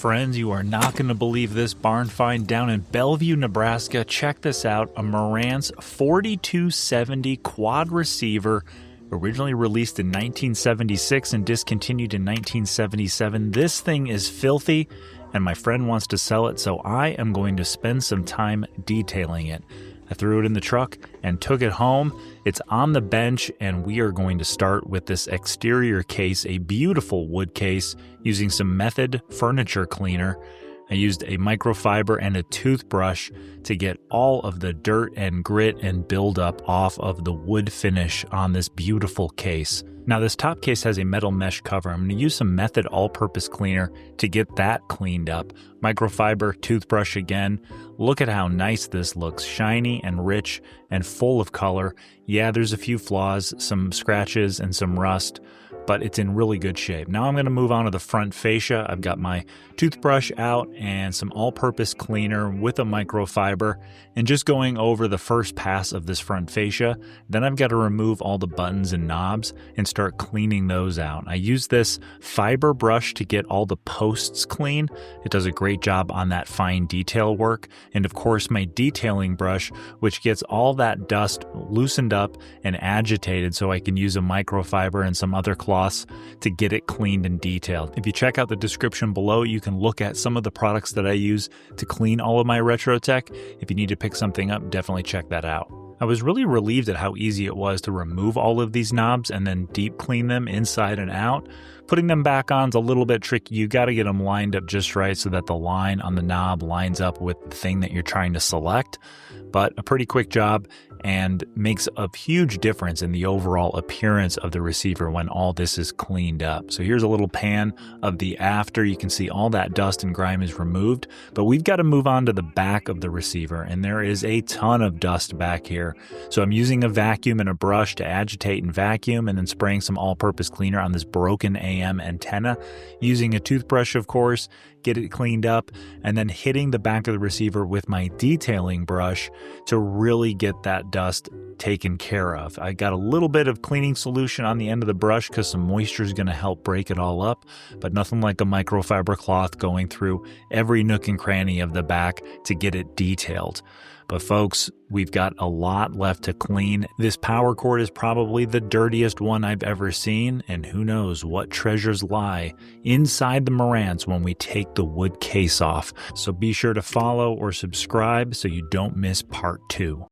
Friends, you are not going to believe this barn find down in Bellevue, Nebraska. Check this out, a Marantz 4270 quad receiver, originally released in 1976 and discontinued in 1977. This thing is filthy, and my friend wants to sell it, so I am going to spend some time detailing it. I threw it in the truck and took it home. It's on the bench, and we are going to start with this exterior case, a beautiful wood case using some Method furniture cleaner. I used a microfiber and a toothbrush to get all of the dirt and grit and buildup off of the wood finish on this beautiful case. Now, this top case has a metal mesh cover. I'm going to use some Method all-purpose cleaner to get that cleaned up. Microfiber, toothbrush again. Look at how nice this looks, shiny and rich and full of color. Yeah, there's a few flaws, some scratches and some rust, but it's in really good shape. Now I'm going to move on to the front fascia. I've got my toothbrush out and some all-purpose cleaner with a microfiber and just going over the first pass of this front fascia. Then I've got to remove all the buttons and knobs and start cleaning those out. I use this fiber brush to get all the posts clean. It does a great job on that fine detail work. And of course my detailing brush, which gets all that dust loosened up and agitated so I can use a microfiber and some other cloths to get it cleaned and detailed. If you check out the description below, you can look at some of the products that I use to clean all of my retro tech. If you need to pick something up, definitely check that out. I was really relieved at how easy it was to remove all of these knobs and then deep clean them inside and out. Putting them back on is a little bit tricky. You got to get them lined up just right so that the line on the knob lines up with the thing that you're trying to select. But a pretty quick job and makes a huge difference in the overall appearance of the receiver when all this is cleaned up. So here's a little pan of the after. You can see all that dust and grime is removed, but we've got to move on to the back of the receiver, and there is a ton of dust back here. So I'm using a vacuum and a brush to agitate and vacuum, and then spraying some all-purpose cleaner on this broken AM antenna, using a toothbrush, of course, get it cleaned up, and then hitting the back of the receiver with my detailing brush to really get that dust taken care of. I got a little bit of cleaning solution on the end of the brush because some moisture is going to help break it all up, but nothing like a microfiber cloth going through every nook and cranny of the back to get it detailed. But folks, we've got a lot left to clean. This power cord is probably the dirtiest one I've ever seen, and who knows what treasures lie inside the Marantz when we take the wood case off. So be sure to follow or subscribe so you don't miss part 2.